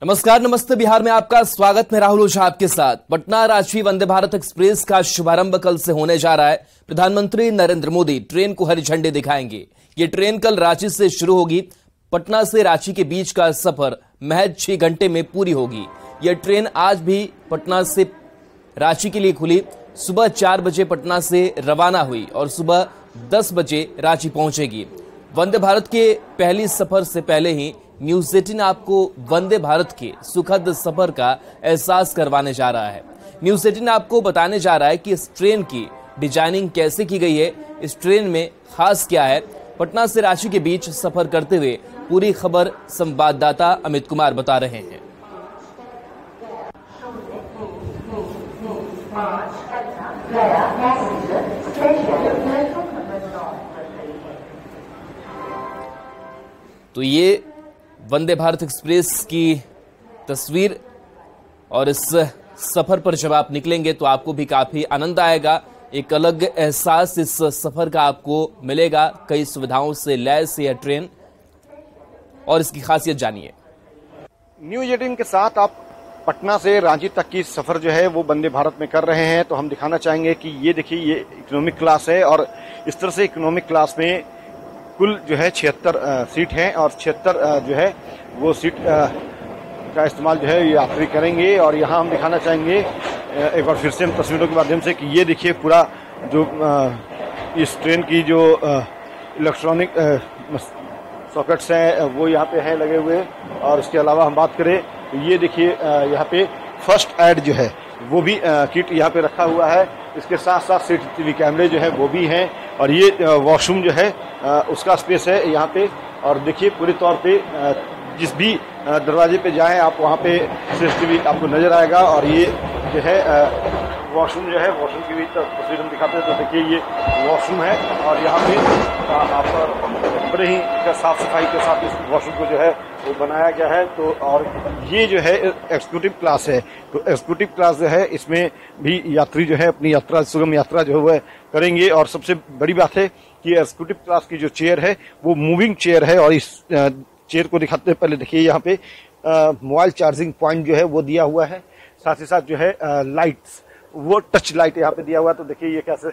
नमस्कार, नमस्ते बिहार में आपका स्वागत। मैं राहुल ओझा आपके साथ। पटना रांची वंदे भारत एक्सप्रेस का शुभारंभ कल से होने जा रहा है। प्रधानमंत्री नरेंद्र मोदी ट्रेन को हरी झंडी दिखाएंगे। ये ट्रेन कल रांची से शुरू होगी। पटना से रांची के बीच का सफर महज 6 घंटे में पूरी होगी। यह ट्रेन आज भी पटना से रांची के लिए खुली। सुबह 4 बजे पटना से रवाना हुई और सुबह 10 बजे रांची पहुंचेगी। वंदे भारत के पहली सफर से पहले ही न्यूज 18 आपको वंदे भारत के सुखद सफर का एहसास करवाने जा रहा है। न्यूज 18 आपको बताने जा रहा है कि इस ट्रेन की डिजाइनिंग कैसे की गई है, इस ट्रेन में खास क्या है। पटना से रांची के बीच सफर करते हुए पूरी खबर संवाददाता अमित कुमार बता रहे हैं। तो ये वंदे भारत एक्सप्रेस की तस्वीर, और इस सफर पर जब आप निकलेंगे तो आपको भी काफी आनंद आएगा। एक अलग एहसास इस सफर का आपको मिलेगा। कई सुविधाओं से लैस यह ट्रेन, और इसकी खासियत जानिए। न्यूज 18 के साथ आप पटना से रांची तक की सफर जो है वो वंदे भारत में कर रहे हैं। तो हम दिखाना चाहेंगे कि ये देखिए, ये इकोनॉमिक क्लास है और इस तरह से इकोनॉमिक क्लास में कुल जो है 76 सीट हैं और 76 जो है वो सीट का इस्तेमाल जो है यात्री करेंगे। और यहाँ हम दिखाना चाहेंगे एक बार फिर से हम तस्वीरों के माध्यम से कि ये देखिए पूरा जो इस ट्रेन की जो इलेक्ट्रॉनिक सॉकेट्स हैं वो यहाँ पे हैं लगे हुए। और इसके अलावा हम बात करें तो ये देखिए यहाँ पे फर्स्ट एड जो है वो भी किट यहाँ पे रखा हुआ है। इसके साथ साथ सीसीटीवी कैमरे जो है वो भी हैं और ये वॉशरूम जो है उसका स्पेस है यहाँ पे। और देखिए पूरे तौर पे जिस भी दरवाजे पे जाएं आप वहाँ पे सीसीटीवी आपको नजर आएगा। और ये जो है वॉशरूम जो है, वॉशरूम की भी तस्वीर हम दिखाते हैं तो देखिए ये वॉशरूम है और यहाँ पे आप बड़े ही साफ सफाई के साथ इस वॉशरूम को जो है वो बनाया गया है। तो और ये जो है एक्जीक्यूटिव क्लास है, तो एक्जीक्यूटिव क्लास जो है इसमें भी यात्री जो है अपनी यात्रा, सुगम यात्रा जो है वह करेंगे। और सबसे बड़ी बात है कि एक्जीक्यूटिव क्लास की जो चेयर है वो मूविंग चेयर है। और इस चेयर को दिखाते हैं, पहले देखिए यहाँ पे मोबाइल चार्जिंग पॉइंट जो है वो दिया हुआ है। साथ ही साथ जो है लाइट्स, वो टच लाइट यहाँ पे दिया हुआ है। तो देखिए ये कैसे,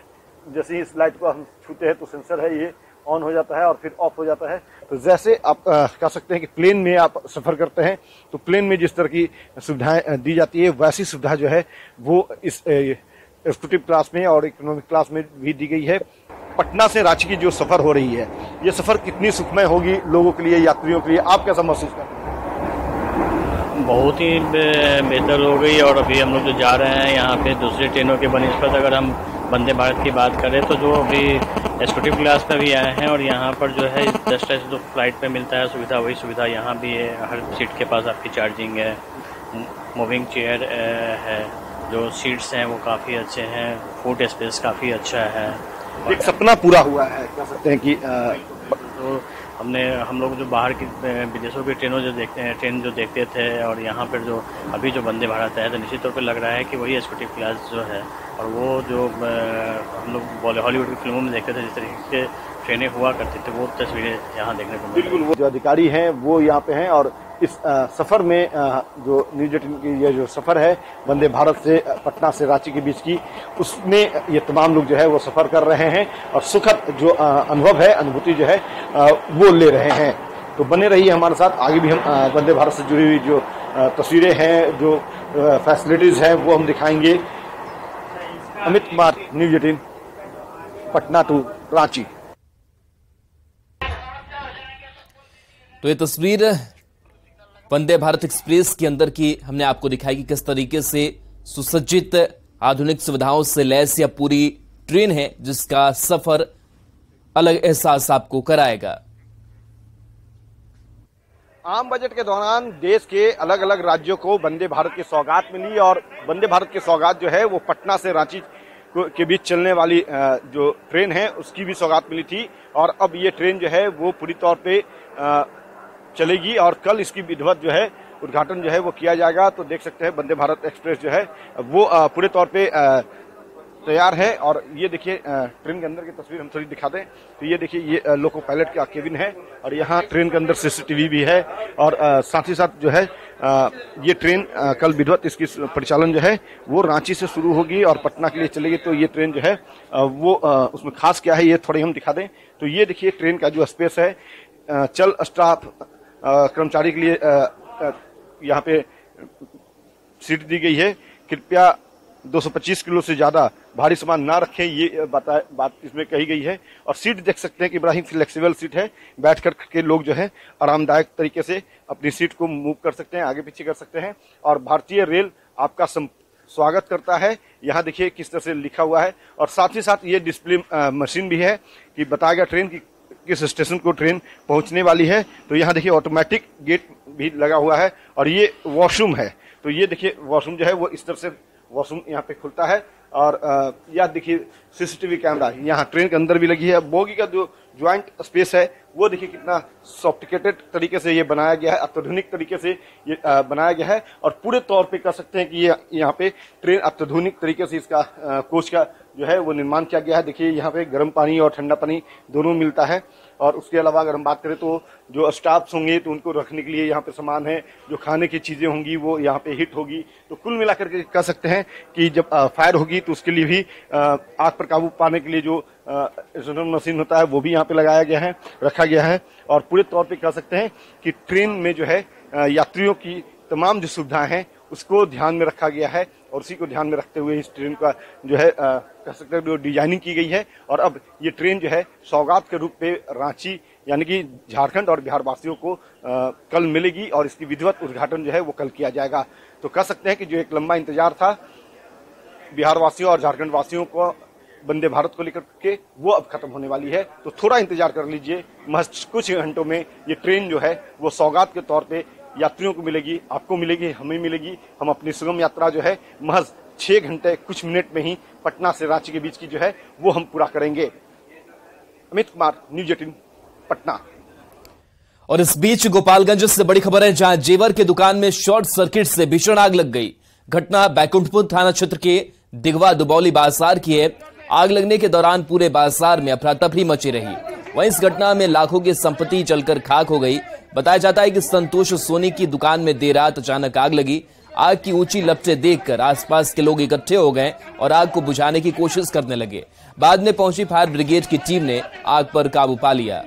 जैसे ही इस लाइट को हम छूते हैं तो सेंसर है ये ऑन हो जाता है और फिर ऑफ हो जाता है। तो जैसे आप कह सकते हैं कि प्लेन में आप सफर करते हैं तो प्लेन में जिस तरह की सुविधाएं दी जाती है वैसी सुविधा जो है वो इस एक्जीक्यूटिव क्लास में और इकोनॉमिक क्लास में भी दी गई है। पटना से रांची की जो सफर हो रही है, ये सफर कितनी सुखमय होगी लोगों के लिए, यात्रियों के लिए, आप कैसा महसूस करते हैं? बहुत ही बेहतर हो गई। और अभी हम लोग जो जा रहे हैं यहाँ पे दूसरी ट्रेनों के बनिस्पत अगर हम वंदे भारत की बात करें तो जो अभी एक्जीक्यूटिव क्लास में भी आए हैं और यहाँ पर जो है जस्ट ऐसे जो फ्लाइट पे मिलता है सुविधा, वही सुविधा यहाँ भी है। हर सीट के पास आपकी चार्जिंग है, मूविंग चेयर है, जो सीट्स हैं वो काफ़ी अच्छे हैं, फूड स्पेस काफ़ी अच्छा है। एक सपना पूरा हुआ है कह सकते हैं कि तो हम लोग जो बाहर की विदेशों की ट्रेनों जो देखते हैं, ट्रेन जो देखते थे और यहाँ पर जो अभी जो वंदे भारत है तो निश्चित तौर पे लग रहा है कि वही एक्जीक्यूटिव क्लास जो है। और वो जो हम लोग हॉलीवुड की फिल्मों में देखते थे जिस तरीके से ट्रेनें हुआ करती थी वो तस्वीरें यहाँ देखने को मिली। बिल्कुल, वो जो अधिकारी हैं वो यहाँ पे हैं। और इस सफर में जो न्यूज 18 की ये जो सफर है वंदे भारत से पटना से रांची के बीच की, उसमें ये तमाम लोग जो है वो सफर कर रहे हैं और सुखद जो अनुभव है, अनुभूति जो है वो ले रहे हैं। तो बने रहिए हमारे साथ, आगे भी हम वंदे भारत से जुड़ी हुई जो तस्वीरें हैं, जो फैसिलिटीज हैं वो हम दिखाएंगे। Amit Kumar, News 18, Patna to Ranchi. तो ये तस्वीर वंदे भारत एक्सप्रेस के अंदर की हमने आपको दिखाई कि किस तरीके से सुसज्जित आधुनिक सुविधाओं से लैस यह पूरी ट्रेन है जिसका सफर अलग एहसास आपको कराएगा। आम बजट के दौरान देश के अलग अलग राज्यों को वंदे भारत की सौगात मिली और वंदे भारत की सौगात जो है वो पटना से रांची के बीच चलने वाली जो ट्रेन है उसकी भी सौगात मिली थी। और अब ये ट्रेन जो है वो पूरी तौर पे चलेगी और कल इसकी विधिवत जो है उद्घाटन जो है वो किया जाएगा। तो देख सकते हैं वंदे भारत एक्सप्रेस जो है वो पूरे तौर पे तैयार है। और ये देखिए ट्रेन के अंदर की तस्वीर हम थोड़ी दिखा दें तो ये देखिए ये लोको पायलट का केबिन है और यहाँ ट्रेन के अंदर सीसीटीवी भी है और साथ ही साथ जो है ये ट्रेन कल विधिवत इसकी परिचालन जो है वो रांची से शुरू होगी और पटना के लिए चलेगी। तो ये ट्रेन जो है वो उसमें खास क्या है ये थोड़ी हम दिखा दें। तो ये देखिए ट्रेन का जो स्पेस है, चल स्टाफ कर्मचारी के लिए यहाँ पे सीट दी गई है। कृपया 225 किलो से ज्यादा भारी सामान ना रखें, ये बात इसमें कही गई है। और सीट देख सकते हैं कि बड़ा ही फ्लेक्सिबल सीट है, बैठ कर के लोग जो है आरामदायक तरीके से अपनी सीट को मूव कर सकते हैं, आगे पीछे कर सकते हैं। और भारतीय रेल आपका स्वागत करता है। यहाँ देखिए किस तरह से लिखा हुआ है और साथ ही साथ ये डिस्प्ले मशीन भी है कि बताया गया ट्रेन की किस स्टेशन को ट्रेन पहुंचने वाली है। तो यहाँ देखिए ऑटोमेटिक गेट भी लगा हुआ है और ये वॉशरूम है। तो ये देखिए वॉशरूम जो है वो इस तरह से वॉशरूम यहाँ पे खुलता है। और यह देखिए सीसीटीवी कैमरा यहाँ ट्रेन के अंदर भी लगी है। बोगी का जो ज्वाइंट स्पेस है वो देखिए कितना सॉफ्टिकेटेड तरीके से ये बनाया गया है, अत्याधुनिक तरीके से ये बनाया गया है। और पूरे तौर पे कह सकते हैं कि ये यहाँ पे ट्रेन अत्याधुनिक तरीके से इसका कोच का जो है वो निर्माण किया गया है। देखिए यहाँ पे गर्म पानी और ठंडा पानी दोनों मिलता है। और उसके अलावा अगर हम बात करें तो जो स्टाफ्स होंगे तो उनको रखने के लिए यहाँ पे सामान है, जो खाने की चीजें होंगी वो यहाँ पे हिट होगी। तो कुल मिलाकर के कह सकते हैं कि जब फायर होगी तो उसके लिए भी आग पर काबू पाने के लिए जो मशीन होता है वो भी यहाँ पे लगाया गया है, रखा गया है। और पूरे तौर पे कह सकते हैं कि ट्रेन में जो है यात्रियों की तमाम जो सुविधाएं हैं उसको ध्यान में रखा गया है। और उसी को ध्यान में रखते हुए इस ट्रेन का जो है कह सकते हैं जो डिजाइनिंग की गई है। और अब ये ट्रेन जो है सौगात के रूप में रांची यानी कि झारखंड और बिहार वासियों को कल मिलेगी और इसकी विधिवत उद्घाटन जो है वो कल किया जाएगा। तो कह सकते हैं कि जो एक लंबा इंतजार था बिहार वासियों और झारखंड वासियों को वंदे भारत को लेकर के, वो अब खत्म होने वाली है। तो थोड़ा इंतजार कर लीजिए, महज कुछ घंटों में ये ट्रेन जो है वो सौगात के तौर पे यात्रियों को मिलेगी, आपको मिलेगी, हमें मिलेगी। हम अपनी सुगम यात्रा जो है महज 6 घंटे कुछ मिनट में ही पटना से रांची के बीच की जो है वो हम पूरा करेंगे। अमित कुमार, न्यूज 18 पटना। और इस बीच गोपालगंज से बड़ी खबर है, जहां जेवर के दुकान में शॉर्ट सर्किट से भीषण आग लग गई। घटना बैकुंठपुर थाना क्षेत्र के दिगवा दुबौली बाजार की है। आग लगने के दौरान पूरे बाजार में अफरा तफरी मची रही। वहीं इस घटना में लाखों की संपत्ति जलकर खाक हो गई। बताया जाता है कि संतोष सोनी की दुकान में देर रात अचानक आग लगी। आग की ऊंची लपटें देखकर आसपास के लोग इकट्ठे हो गए और आग को बुझाने की कोशिश करने लगे। बाद में पहुंची फायर ब्रिगेड की टीम ने आग पर काबू पा लिया।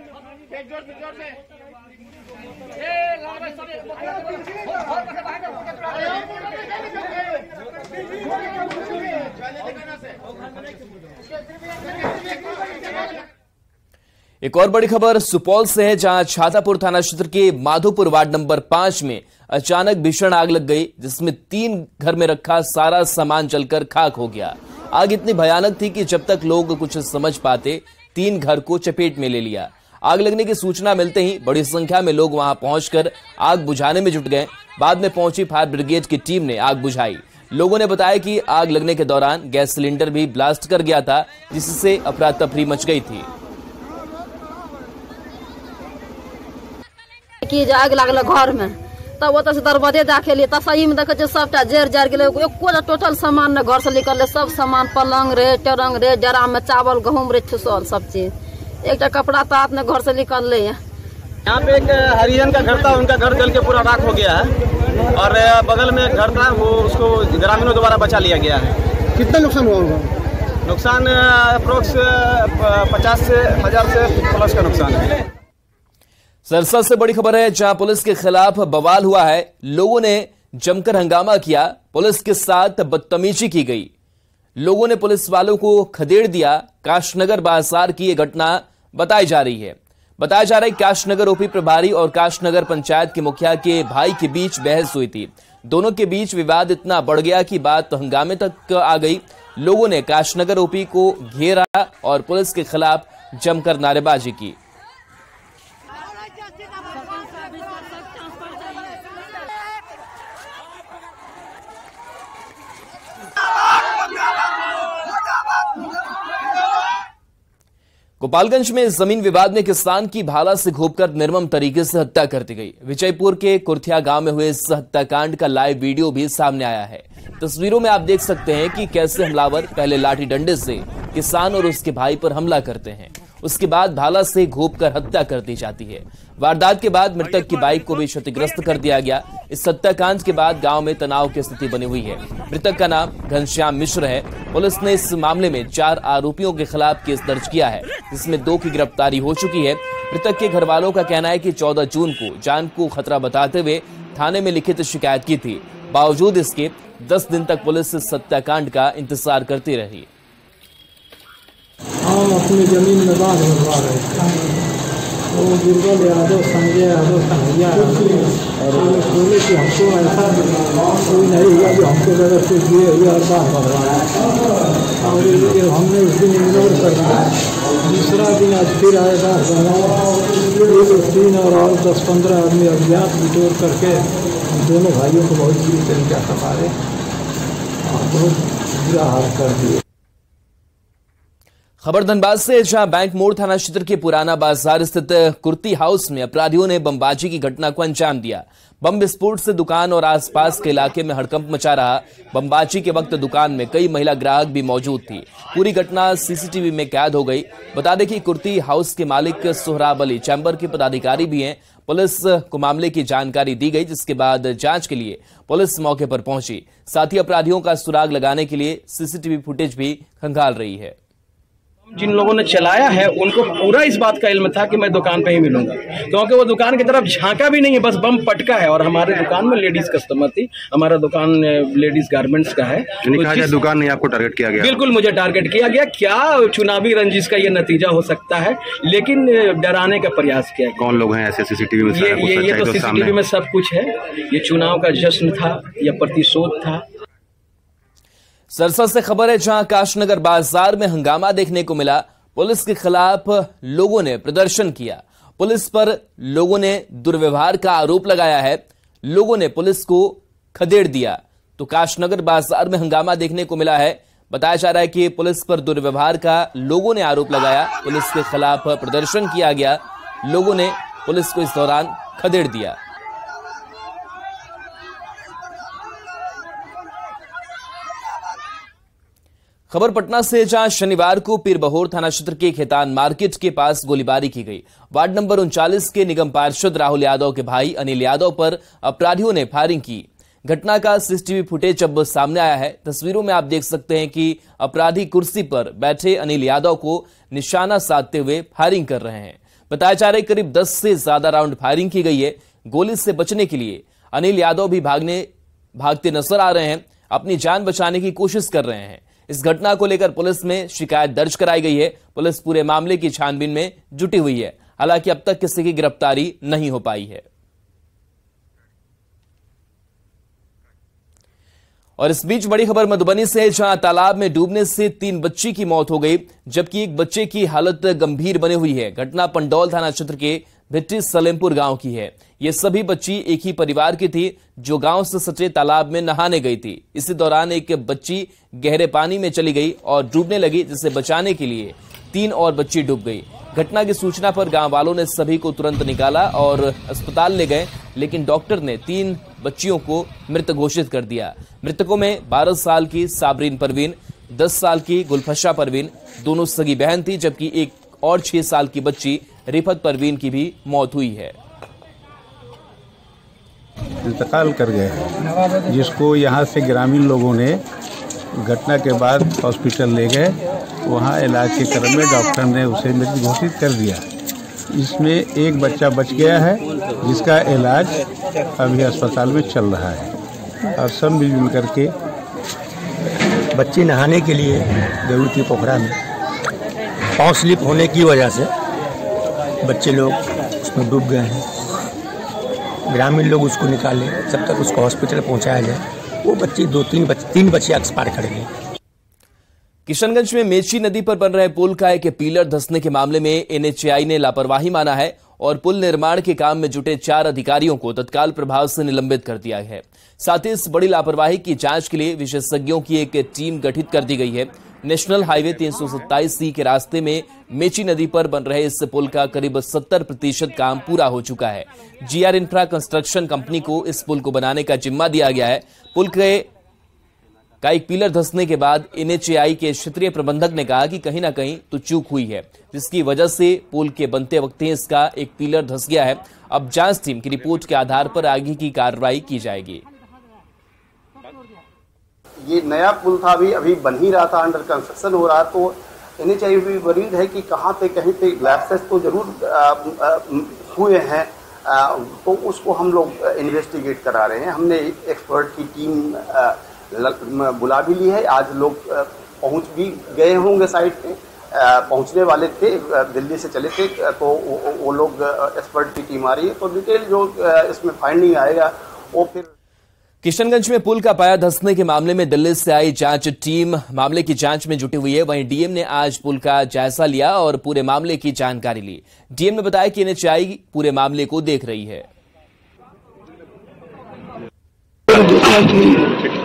एक और बड़ी खबर सुपौल से है, जहां छातापुर थाना क्षेत्र के माधोपुर वार्ड नंबर 5 में अचानक भीषण आग लग गई, जिसमें 3 घर में रखा सारा सामान जलकर खाक हो गया। आग इतनी भयानक थी कि जब तक लोग कुछ समझ पाते 3 घर को चपेट में ले लिया। आग लगने की सूचना मिलते ही बड़ी संख्या में लोग वहां पहुंचकर आग बुझाने में जुट गए। बाद में पहुंची फायर ब्रिगेड की टीम ने आग बुझाई। लोगों ने बताया कि आग लगने के दौरान गैस सिलेंडर भी ब्लास्ट कर गया था, जिससे अफरा तफरी मच गई थी। कि आग लागल घर में, तब ओतऽ से दरवाजे दाखेलिए तब सही में देखे सबटा जर जर गेलै। एको टोटल सामान ने घर से निकल सब सामान, पलंग रे, टरंग रे, जरा में चावल गहूम रे, ठुसल सब चीज। एक कपड़ा तात ने घर से निकल है। यहाँ पे एक हरिजन का घर था, उनका घर जल के पूरा राख हो गया है और बगल में एक घर था वो उसको ग्रामीणों द्वारा बचा लिया गया है। कितना नुकसान हुआ होगा? नुकसान अप्रोक्स 50,000 से प्लस का नुकसान है। सरसा से बड़ी खबर है, जहां पुलिस के खिलाफ बवाल हुआ है। लोगों ने जमकर हंगामा किया, पुलिस के साथ बदतमीजी की गई। लोगों ने पुलिस वालों को खदेड़ दिया। काशनगर बाजार की यह घटना बताई जा रही है। बताया जा रहा है काशनगर ओपी प्रभारी और काशनगर पंचायत के मुखिया के भाई के बीच बहस हुई थी। दोनों के बीच विवाद इतना बढ़ गया कि बात हंगामे तक आ गई। लोगों ने काशनगर ओपी को घेरा और पुलिस के खिलाफ जमकर नारेबाजी की। गोपालगंज में जमीन विवाद में किसान की भाला से घोंपकर निर्मम तरीके से हत्या कर दी गई। विजयपुर के कुर्थिया गांव में हुए इस हत्याकांड का लाइव वीडियो भी सामने आया है। तस्वीरों में आप देख सकते हैं कि कैसे हमलावर पहले लाठी डंडे से किसान और उसके भाई पर हमला करते हैं, उसके बाद भाला से घोंपकर हत्या कर दी जाती है। वारदात के बाद मृतक की बाइक को भी क्षतिग्रस्त कर दिया गया। इस हत्याकांड के बाद गांव में तनाव की स्थिति बनी हुई है। मृतक का नाम घनश्याम मिश्र है। पुलिस ने इस मामले में 4 आरोपियों के खिलाफ केस दर्ज किया है, जिसमें 2 की गिरफ्तारी हो चुकी है। मृतक के घर वालों का कहना है कि 14 जून को जान को खतरा बताते हुए थाने में लिखित शिकायत की थी। बावजूद इसके 10 दिन तक पुलिस इस हत्याकांड का इंतजार करती रही। हम अपनी जमीन में बांध भरवा रहे थे। वो दुर्बल यादव, संजय यादव, कन्हैया और बोले कि हमको ऐसा कोई नहीं हुआ जो हमको जगह से दिए हुए और बांध भरवाना। और हमने उस दिन इग्नोर कर दिया। दूसरा दिन आज फिर आएगा 3 और 10-15 आदमी अज्ञात बिटोर करके दोनों भाइयों को बहुत बुरी तरीका से मारे, बहुत बुरा हाल कर दिए। खबर धनबाद से, जहां बैंक मोड़ थाना क्षेत्र के पुराना बाजार स्थित कुर्ती हाउस में अपराधियों ने बमबाजी की घटना को अंजाम दिया। बम विस्फोट से दुकान और आसपास के इलाके में हड़कंप मचा रहा। बमबाजी के वक्त दुकान में कई महिला ग्राहक भी मौजूद थी। पूरी घटना सीसीटीवी में कैद हो गई। बता दें कि कुर्ती हाउस के मालिक सोहराब अली चैम्बर के पदाधिकारी भी हैं। पुलिस को मामले की जानकारी दी गई, जिसके बाद जांच के लिए पुलिस मौके पर पहुंची। साथ ही अपराधियों का सुराग लगाने के लिए सीसीटीवी फुटेज भी खंगाल रही है। जिन लोगों ने चलाया है उनको पूरा इस बात का इल्म था कि मैं दुकान पे ही मिलूंगा, क्योंकि वो दुकान की तरफ झांका भी नहीं है, बस बम पटका है। और हमारे दुकान में लेडीज कस्टमर थी। हमारा दुकान लेडीज गारमेंट्स का है। तो दुकान नहीं आपको टारगेट किया गया? बिल्कुल मुझे टारगेट किया गया। क्या चुनावी रंजिश का ये नतीजा हो सकता है, लेकिन डराने का प्रयास किया गया। कौन लोग हैं ऐसे सीसीटीवी में? ये तो सीसीटीवी में सब कुछ है। ये चुनाव का जश्न था या प्रतिशोध था। सरसा से खबर है, जहां काशनगर बाजार में हंगामा देखने को मिला। पुलिस के खिलाफ लोगों ने प्रदर्शन किया। पुलिस पर लोगों ने दुर्व्यवहार का आरोप लगाया है। लोगों ने पुलिस को खदेड़ दिया। तो काशनगर बाजार में हंगामा देखने को मिला है। बताया जा रहा है कि पुलिस पर दुर्व्यवहार का लोगों ने आरोप लगाया। पुलिस के खिलाफ प्रदर्शन किया गया। लोगों ने पुलिस को इस दौरान खदेड़ दिया। खबर पटना से, जहां शनिवार को पीरबहोर थाना क्षेत्र के खेतान मार्केट के पास गोलीबारी की गई। वार्ड नंबर 39 के निगम पार्षद राहुल यादव के भाई अनिल यादव पर अपराधियों ने फायरिंग की। घटना का सीसीटीवी फुटेज अब सामने आया है। तस्वीरों में आप देख सकते हैं कि अपराधी कुर्सी पर बैठे अनिल यादव को निशाना साधते हुए फायरिंग कर रहे हैं। बताया जा रहा है करीब 10 से ज्यादा राउंड फायरिंग की गई है। गोली से बचने के लिए अनिल यादव भी भागते नजर आ रहे हैं, अपनी जान बचाने की कोशिश कर रहे हैं। इस घटना को लेकर पुलिस में शिकायत दर्ज कराई गई है। पुलिस पूरे मामले की छानबीन में जुटी हुई है। हालांकि अब तक किसी की गिरफ्तारी नहीं हो पाई है। और इस बीच बड़ी खबर मधुबनी से, जहां तालाब में डूबने से 3 बच्ची की मौत हो गई, जबकि एक बच्चे की हालत गंभीर बनी हुई है। घटना पंडौल थाना क्षेत्र के भिट्टी सलेमपुर गांव की है। ये सभी बच्ची एक ही परिवार की थी, जो गांव से सटे तालाब में नहाने गई थी। इसी दौरान एक बच्ची गहरे पानी में चली गई और डूबने लगी, जिसे बचाने के लिए 3 और बच्ची डूब गई। घटना की सूचना पर गांव वालों ने सभी को तुरंत निकाला और अस्पताल ले गए, लेकिन डॉक्टर ने 3 बच्चियों को मृत घोषित कर दिया। मृतकों में 12 साल की साबरीन परवीन, 10 साल की गुलफशा परवीन दोनों सगी बहन थी, जबकि एक और 6 साल की बच्ची रिफत परवीन की भी मौत हुई है। इंतकाल कर गए, जिसको यहाँ से ग्रामीण लोगों ने घटना के बाद हॉस्पिटल ले गए। वहाँ इलाज के क्रम में डॉक्टर ने उसे मृत घोषित कर दिया। इसमें एक बच्चा बच गया है, जिसका इलाज अभी अस्पताल में चल रहा है। और सब मिलजुल करके बच्ची नहाने के लिए गई थी पोखरा में। पाँव स्लिप होने की वजह से बच्चे लोग उसमें डूब गए हैं। ग्रामीण लोग उसको निकाले, जब तक उसको हॉस्पिटल पहुंचाया जाए। वो बच्ची 3 बच्चे एक्सपायर कर गए। किशनगंज में मेची नदी पर बन रहे पुल का एक पिलर धंसने के मामले में एनएचएआई ने लापरवाही माना है और पुल निर्माण के काम में जुटे 4 अधिकारियों को तत्काल प्रभाव से निलंबित कर दिया है। साथ ही इस बड़ी लापरवाही की जांच के लिए विशेषज्ञों की एक टीम गठित कर दी गई है। नेशनल हाईवे 327C के रास्ते में मेची नदी पर बन रहे इस पुल का करीब 70% काम पूरा हो चुका है। जीआर इंफ्रा कंस्ट्रक्शन कंपनी को इस पुल को बनाने का जिम्मा दिया गया है। पुल के का एक पिलर धंसने के बाद NHAI के क्षेत्रीय प्रबंधक ने कहा कि कहीं ना कहीं तो चूक हुई है, जिसकी वजह से पुल के बनते वक्त इसका एक पिलर धंस गया है। अब जांच टीम की रिपोर्ट के आधार पर आगे की कार्रवाई की जाएगी। ये नया पुल था, अभी बन ही रहा था, अंडर कंस्ट्रक्शन हो रहा, तो NHAI भी वरीड है कि कहीं पे लैप्सेस तो जरूर हुए हैं, तो उसको हम लोग इन्वेस्टिगेट करा रहे हैं। हमने एक्सपर्ट की टीम बुला भी ली है। आज लोग पहुंच भी गए होंगे साइट पे, पहुंचने वाले थे, दिल्ली से चले थे, तो वो लोग एक्सपर्ट की टीम आ रही है, तो डिटेल जो इसमें फाइंडिंग आएगा वो फिर। किशनगंज में पुल का पाया धंसने के मामले में दिल्ली से आई जांच टीम मामले की जांच में जुटी हुई है। वहीं डीएम ने आज पुल का जायजा लिया और पूरे मामले की जानकारी ली। डीएम ने बताया कि NHAI पूरे मामले को देख रही है।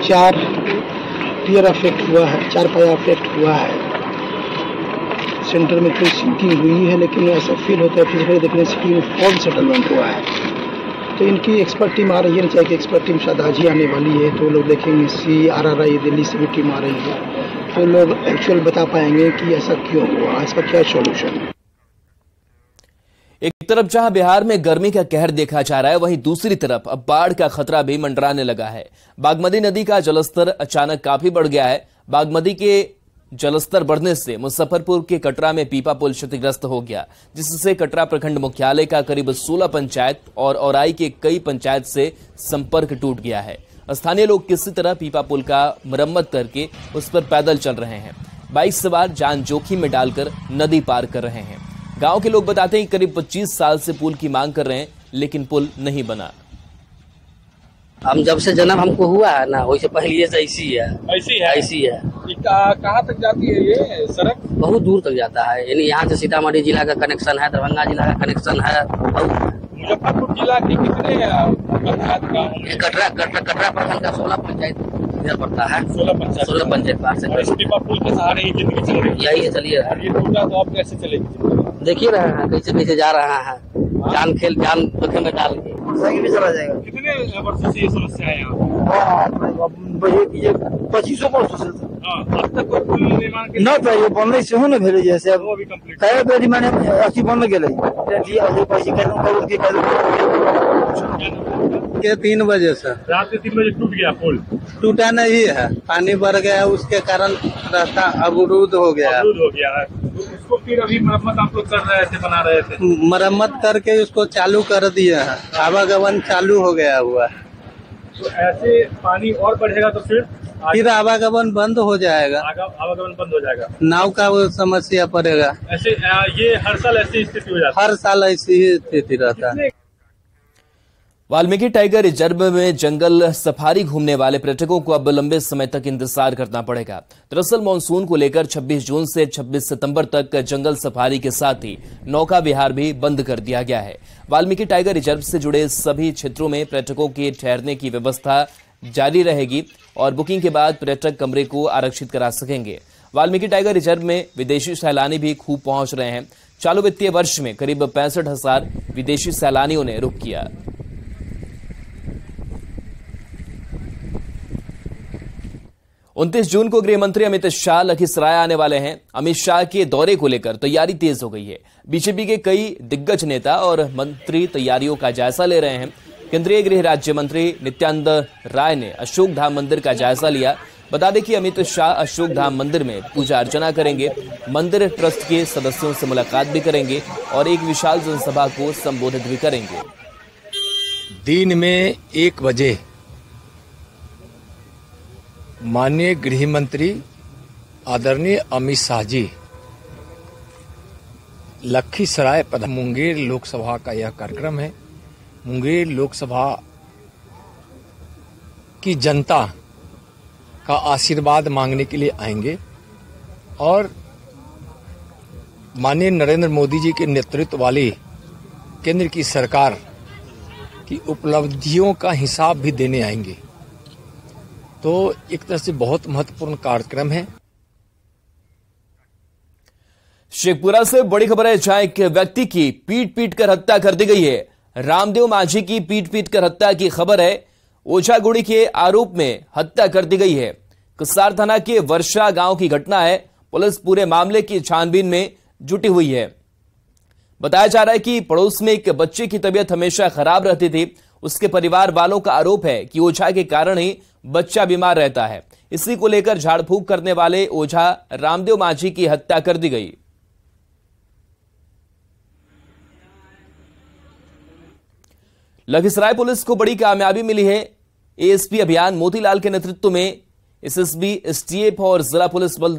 4 पियर अफेक्ट हुआ है, 4 पाया अफेक्ट हुआ है। सेंटर में कोई सिंकिंग हुई है, लेकिन ऐसा फील होता है फिजिकली देखने से कि फॉल्ट सेटलमेंट हुआ है। तो इनकी एक्सपर्ट टीम आ रही है, NHAI की एक्सपर्ट टीम शायद आज ही आने वाली है, तो लोग देखेंगे। CRRI दिल्ली से भी टीम आ रही है, तो लोग एक्चुअल बता पाएंगे कि ऐसा क्यों हुआ, इसका क्या सॉल्यूशन है। एक तरफ जहां बिहार में गर्मी का कहर देखा जा रहा है, वहीं दूसरी तरफ अब बाढ़ का खतरा भी मंडराने लगा है। बागमती नदी का जलस्तर अचानक काफी बढ़ गया है। बागमती के जलस्तर बढ़ने से मुजफ्फरपुर के कटरा में पीपा पुल क्षतिग्रस्त हो गया, जिससे कटरा प्रखंड मुख्यालय का करीब 16 पंचायत और औराई के कई पंचायत से संपर्क टूट गया है। स्थानीय लोग किसी तरह पीपा पुल का मरम्मत करके उस पर पैदल चल रहे हैं। बाइक सवार जान जोखिम में डालकर नदी पार कर रहे हैं। गांव के लोग बताते हैं कि करीब 25 साल से पुल की मांग कर रहे हैं, लेकिन पुल नहीं बना। हम जब से जन्म हमको हुआ है ना, वैसे पहले से ऐसी है। कहाँ तक जाती है ये सड़क? बहुत दूर तक जाता है, यानी यहाँ से सीतामढ़ी जिला का कनेक्शन है, दरभंगा जिला का कनेक्शन है। मुजफ्फरपुर जिला के कितने पंचायत का? कटरा प्रखंड का 16 पंचायत इधर पड़ता है। 16 पंचायत पार से पीपा पुल के सहारे ही जिंदगी चल रही है। यही चलिए रहा है। ये टूटा तो अब कैसे चलेगी? देखिए रहे हैं कैसे जा रहा है, जान जोखिम में डाल के भी चला जाएगा। कितने वर्षों से ये समस्या है यहाँ? 25 वर्षों से अब तक कोई पुल निर्माण न चाहिए बनने से हो न भेले, जैसे वो भी कंप्लीट कई बेरी मैंने अथी बन गेले के 3 बजे से रात के 3 बजे टूट गया पुल। टूटा नहीं है, पानी बढ़ गया, उसके कारण रास्ता अवरुद्ध हो गया है। उसको फिर अभी मरम्मत आप लोग कर रहे थे, बना रहे थे? मरम्मत करके उसको चालू कर दिए हैं, आवागमन चालू हो गया हुआ है। तो ऐसे पानी और बढ़ेगा तो फिर आवागमन बंद हो जाएगा। आवागमन बंद हो जाएगा, नाव का वो समस्या पड़ेगा। ऐसे ये हर साल ऐसी स्थिति हो जाती है? हर साल ऐसी ही स्थिति रहता है। वाल्मीकि टाइगर रिजर्व में जंगल सफारी घूमने वाले पर्यटकों को अब लंबे समय तक इंतजार करना पड़ेगा। दरअसल मानसून को लेकर 26 जून से 26 सितंबर तक जंगल सफारी के साथ ही नौका विहार भी बंद कर दिया गया है। वाल्मीकि टाइगर रिजर्व से जुड़े सभी क्षेत्रों में पर्यटकों के ठहरने की व्यवस्था जारी रहेगी और बुकिंग के बाद पर्यटक कमरे को आरक्षित करा सकेंगे। वाल्मीकि टाइगर रिजर्व में विदेशी सैलानी भी खूब पहुंच रहे हैं। चालू वित्तीय वर्ष में करीब 65,000 विदेशी सैलानियों ने रुख किया। 29 जून को गृह मंत्री अमित शाह लखीसराय आने वाले हैं। अमित शाह के दौरे को लेकर तैयारी तेज हो गई है। बीजेपी के कई दिग्गज नेता और मंत्री तैयारियों का जायजा ले रहे हैं। केंद्रीय गृह राज्य मंत्री नित्यानंद राय ने अशोक धाम मंदिर का जायजा लिया। बता दें कि अमित शाह अशोक धाम मंदिर में पूजा अर्चना करेंगे, मंदिर ट्रस्ट के सदस्यों से मुलाकात भी करेंगे और एक विशाल जनसभा को संबोधित भी करेंगे। दिन में 1 बजे माननीय गृह मंत्री आदरणीय अमित शाह जी लखीसराय मुंगेर लोकसभा का यह कार्यक्रम है। मुंगेर लोकसभा की जनता का आशीर्वाद मांगने के लिए आएंगे और माननीय नरेंद्र मोदी जी के नेतृत्व वाली केंद्र की सरकार की उपलब्धियों का हिसाब भी देने आएंगे। तो एक तरह से बहुत महत्वपूर्ण कार्यक्रम है। शेखपुरा से बड़ी खबर है, जहां एक व्यक्ति की पीट कर हत्या कर दी गई है। रामदेव माझी की पीट कर हत्या की खबर है। ओझागुड़ी के आरोप में हत्या कर दी गई है। कसार थाना के वर्षा गांव की घटना है। पुलिस पूरे मामले की छानबीन में जुटी हुई है। बताया जा रहा है कि पड़ोस में एक बच्चे की तबीयत हमेशा खराब रहती थी। उसके परिवार वालों का आरोप है कि ओझा के कारण ही बच्चा बीमार रहता है। इसी को लेकर झाड़ फूक करने वाले ओझा रामदेव माझी की हत्या कर दी गई। लखीसराय पुलिस को बड़ी कामयाबी मिली है। एएसपी अभियान मोतीलाल के नेतृत्व में एसएसबी, एसटीएफ और जिला पुलिस बल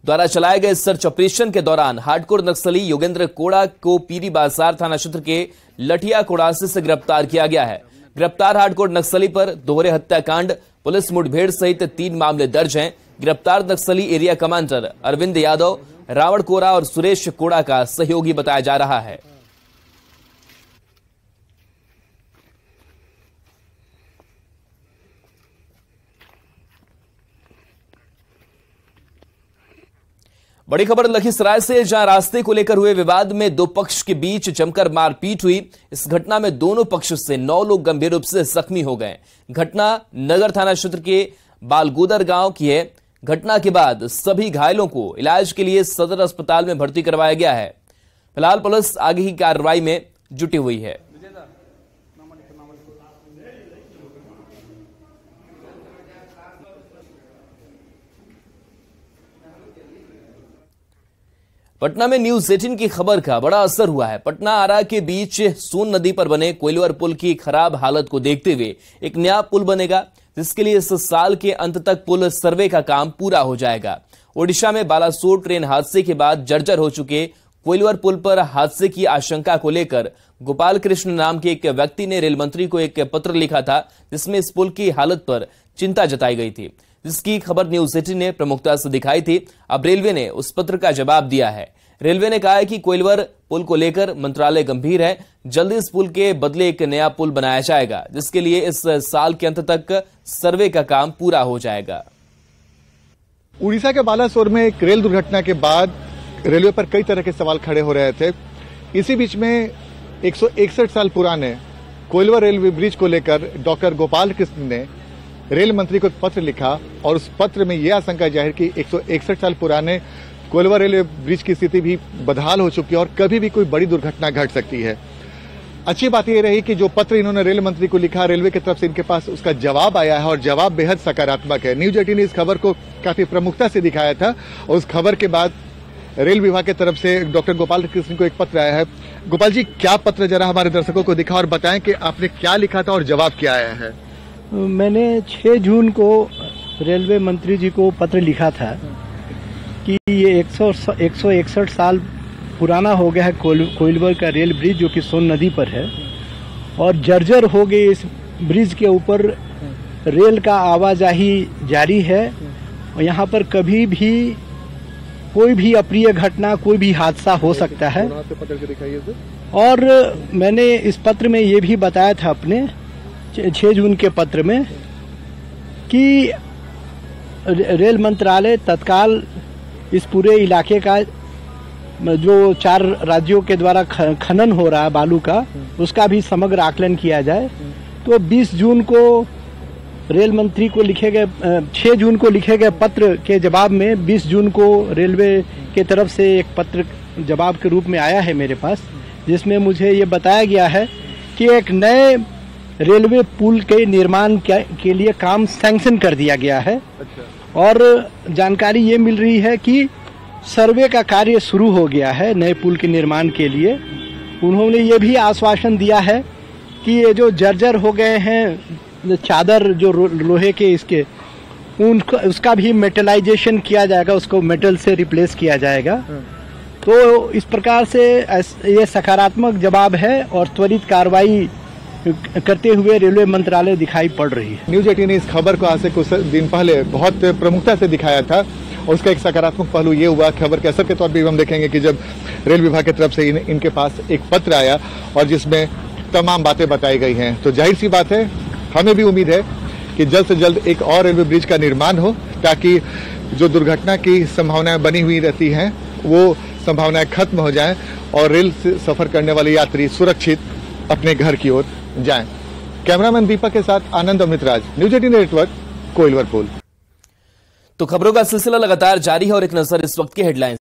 द्वारा चलाए गए सर्च ऑपरेशन के दौरान हार्डकोर नक्सली योगेंद्र कोड़ा को पीरी बाजार थाना क्षेत्र के लठिया कोड़ासी से गिरफ्तार किया गया है। गिरफ्तार हार्डकोर नक्सली पर दोहरे हत्याकांड, पुलिस मुठभेड़ सहित 3 मामले दर्ज हैं। गिरफ्तार नक्सली एरिया कमांडर अरविंद यादव, रावण कोरा और सुरेश कोड़ा का सहयोगी बताया जा रहा है। बड़ी खबर लखीसराय से, जहां रास्ते को लेकर हुए विवाद में 2 पक्ष के बीच जमकर मारपीट हुई। इस घटना में दोनों पक्ष से 9 लोग गंभीर रूप से जख्मी हो गए। घटना नगर थाना क्षेत्र के बालगोदर गांव की है। घटना के बाद सभी घायलों को इलाज के लिए सदर अस्पताल में भर्ती करवाया गया है। फिलहाल पुलिस आगे की कार्रवाई में जुटी हुई है। पटना में न्यूज 18 की खबर का बड़ा असर हुआ है। पटना आरा के बीच सोन नदी पर बने कोइलवर पुल की खराब हालत को देखते हुए एक नया पुल बनेगा, जिसके लिए इस साल के अंत तक पुल सर्वे का काम पूरा हो जाएगा। ओडिशा में बालासोर ट्रेन हादसे के बाद जर्जर हो चुके कोइलवर पुल पर हादसे की आशंका को लेकर गोपाल कृष्ण नाम के एक व्यक्ति ने रेल मंत्री को एक पत्र लिखा था, जिसमें इस पुल की हालत पर चिंता जताई गई थी, जिसकी खबर न्यूज 18 ने प्रमुखता से दिखाई थी। अब रेलवे ने उस पत्र का जवाब दिया है। रेलवे ने कहा है कि कोइलवर पुल को लेकर मंत्रालय गंभीर है। जल्दी इस पुल के बदले एक नया पुल बनाया जाएगा, जिसके लिए इस साल के अंत तक सर्वे का काम पूरा हो जाएगा। उड़ीसा के बालासोर में एक रेल दुर्घटना के बाद रेलवे पर कई तरह के सवाल खड़े हो रहे थे। इसी बीच में 161 साल पुराने कोइलवर रेलवे ब्रिज को लेकर डॉक्टर गोपाल कृष्ण ने रेल मंत्री को एक पत्र लिखा और उस पत्र में यह आशंका जाहिर की 161 साल पुराने कोइलवर रेलवे ब्रिज की स्थिति भी बदहाल हो चुकी है और कभी भी कोई बड़ी दुर्घटना घट सकती है। अच्छी बात यह रही कि जो पत्र इन्होंने रेल मंत्री को लिखा, रेलवे की तरफ से इनके पास उसका जवाब आया है और जवाब बेहद सकारात्मक है। न्यूज 18 ने इस खबर को काफी प्रमुखता से दिखाया था और उस खबर के बाद रेल विभाग की तरफ से डॉक्टर गोपाल कृष्ण को एक पत्र आया है। गोपाल जी, क्या पत्र जरा हमारे दर्शकों को दिखा और बताएं कि आपने क्या लिखा था और जवाब क्या आया है। मैंने 6 जून को रेलवे मंत्री जी को पत्र लिखा था कि ये 161 साल पुराना हो गया है कोइलवर का रेल ब्रिज, जो कि सोन नदी पर है और जर्जर हो गई। इस ब्रिज के ऊपर रेल का आवाजाही जारी है और यहाँ पर कभी भी कोई भी अप्रिय घटना, कोई भी हादसा हो सकता है। और मैंने इस पत्र में ये भी बताया था अपने 6 जून के पत्र में कि रेल मंत्रालय तत्काल इस पूरे इलाके का जो 4 राज्यों के द्वारा खनन हो रहा है बालू का, उसका भी समग्र आकलन किया जाए। तो 20 जून को रेल मंत्री को लिखे गए 6 जून को लिखे गए पत्र के जवाब में 20 जून को रेलवे के तरफ से एक पत्र जवाब के रूप में आया है मेरे पास, जिसमें मुझे ये बताया गया है कि एक नए रेलवे पुल के निर्माण के लिए काम सैंक्शन कर दिया गया है। और जानकारी ये मिल रही है कि सर्वे का कार्य शुरू हो गया है नए पुल के निर्माण के लिए। उन्होंने ये भी आश्वासन दिया है कि ये जो जर्जर हो गए हैं चादर जो लोहे के इसके, उसका भी मेटलाइजेशन किया जाएगा, उसको मेटल से रिप्लेस किया जाएगा। तो इस प्रकार से ये सकारात्मक जवाब है और त्वरित कार्रवाई करते हुए रेलवे मंत्रालय दिखाई पड़ रही है। न्यूज 18 ने इस खबर को आज से कुछ दिन पहले बहुत प्रमुखता से दिखाया था और उसका एक सकारात्मक पहलू ये हुआ, खबर के असर के तौर पर हम देखेंगे कि जब रेल विभाग की तरफ से इनके पास एक पत्र आया और जिसमें तमाम बातें बताई गई हैं, तो जाहिर सी बात है हमें भी उम्मीद है कि जल्द से जल्द एक और रेलवे ब्रिज का निर्माण हो, ताकि जो दुर्घटना की संभावनाएं बनी हुई रहती हैं वो संभावनाएं खत्म हो जाएं और रेल से सफर करने वाले यात्री सुरक्षित अपने घर की ओर जाएं। कैमरामैन दीपक के साथ आनंद अमृतराज, न्यूज 18 नेटवर्क, कोइलवर पुल। तो खबरों का सिलसिला लगातार जारी है और एक नजर इस वक्त की हेडलाइंस।